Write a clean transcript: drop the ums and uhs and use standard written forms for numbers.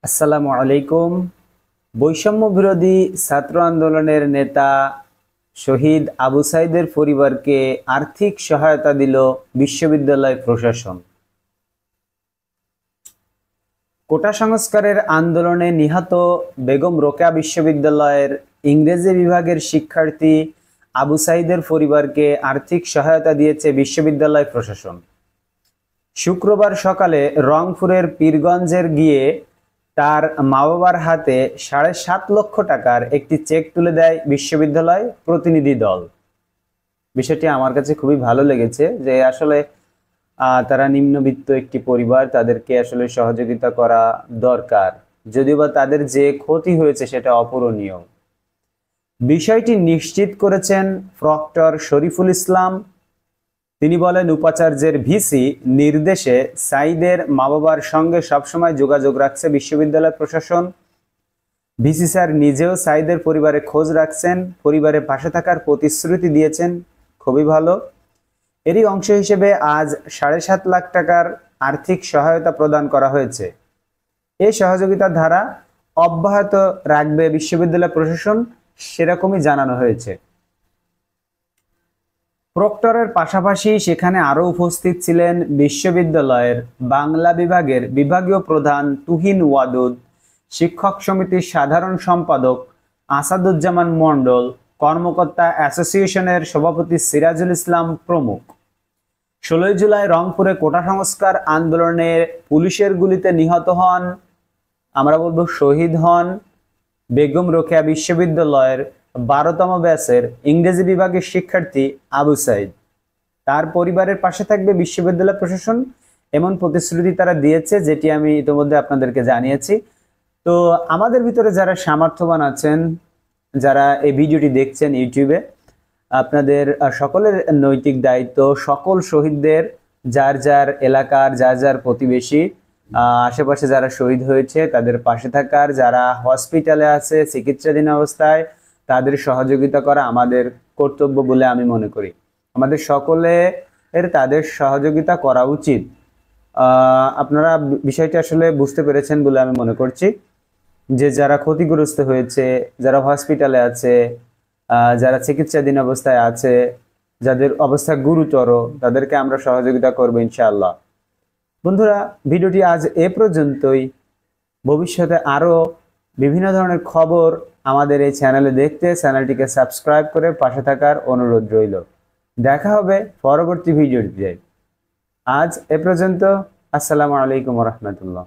আসসালামু আলাইকুম। বৈষম্য বিরোধী ছাত্র আন্দোলনের নেতা শহীদ আবু সাইদের পরিবারকে আর্থিক সহায়তা দিল বিশ্ববিদ্যালয় প্রশাসন। কোটা সংস্কারের আন্দোলনে নিহত বেগম রোকেয়া বিশ্ববিদ্যালয়ের ইংরেজি বিভাগের শিক্ষার্থী আবু সাইদের পরিবারকে আর্থিক সহায়তা দিয়েছে বিশ্ববিদ্যালয় প্রশাসন। শুক্রবার সকালে রংপুরের পীরগঞ্জের গিয়ে তার মা বাবার হাতে 7.5 লক্ষ টাকার একটি চেক তুলে দেয় বিশ্ববিদ্যালয় প্রতিনিধি দল। বিষয়টি আমার কাছে খুবই ভালো লেগেছে যে আসলে তারা নিম্নবিত্ত একটি পরিবার, তাদেরকে আসলে সহযোগিতা করা দরকার, যদিও বা তাদের যে ক্ষতি হয়েছে সেটা অপূরণীয়। বিষয়টি নিশ্চিত করেছেন প্রক্টর শরীফুল ইসলাম। তিনি বলেন, উপাচার্যের ভিসি নির্দেশে সাইদের মা বাবার সঙ্গে সবসময় যোগাযোগ রাখছে বিশ্ববিদ্যালয় প্রশাসন। ভিসি স্যার নিজেও সাইদের পরিবারে খোঁজ রাখছেন, পরিবারের পাশে থাকার প্রতিশ্রুতি দিয়েছেন। খুবই ভালো। এরই অংশ হিসেবে আজ 7.5 লাখ টাকার আর্থিক সহায়তা প্রদান করা হয়েছে। এই সহযোগিতার ধারা অব্যাহত রাখবে বিশ্ববিদ্যালয় প্রশাসন, সেরকমই জানানো হয়েছে। প্রক্টরের পাশাপাশি সেখানে আরও উপস্থিত ছিলেন বিশ্ববিদ্যালয়ের বাংলা বিভাগের বিভাগীয় প্রধান তুহিন ওয়াদুদ, শিক্ষক সমিতির সাধারণ সম্পাদক আসাদুজ্জামান মণ্ডল, কর্মকর্তা অ্যাসোসিয়েশনের সভাপতি সিরাজুল ইসলাম প্রমুখ। 16 জুলাই রংপুরে কোটা সংস্কার আন্দোলনে পুলিশের গুলিতে নিহত হন, আমরা বলবো শহীদ হন, বেগম রোকেয়া বিশ্ববিদ্যালয়ের 12তম ব্যাচের ইংরেজি বিভাগের শিক্ষার্থী আবু সাইদ। তার পরিবারের পাশে থাকবে বিশ্ববিদ্যালয় প্রশাসন, এমন প্রতিশ্রুতি তারা দিয়েছে, যেটি আমি ইতিমধ্যে আপনাদেরকে জানিয়েছি। তো আমাদের ভিতরে যারা সামর্থ্যবান আছেন, যারা এই ভিডিওটি দেখছেন ইউটিউবে, আপনাদের সকলের নৈতিক দায়িত্ব সকল শহীদদের, যার যার এলাকার, যার যার প্রতিবেশী, আশেপাশে যারা শহীদ হয়েছে তাদের পাশে থাকার, যারা হসপিটালে আছে চিকিৎসাধীন অবস্থায় তাদের সহযোগিতা করা আমাদের কর্তব্য বলে আমি মনে করি। আমাদের সকলের তাদের সহযোগিতা করা উচিত। আপনারা বিষয়টি আসলে বুঝতে পেরেছেন বলে আমি মনে করছি, যে যারা ক্ষতিগ্রস্ত হয়েছে, যারা হসপিটালে আছে, যারা চিকিৎসাধীন অবস্থায় আছে, যাদের অবস্থা গুরুতর, তাদেরকে আমরা সহযোগিতা করবো ইনশাআল্লাহ। বন্ধুরা, ভিডিওটি আজ এ পর্যন্তই। ভবিষ্যতে আরও বিভিন্ন ধরনের খবর আমাদের এই চ্যানেলে দেখতে চ্যানেলটিকে সাবস্ক্রাইব করে পাশে থাকার অনুরোধ রইল। দেখা হবে পরবর্তী ভিডিওটিতে। আজ এ পর্যন্ত। আসসালামু আলাইকুম রহমতুল্লাহ।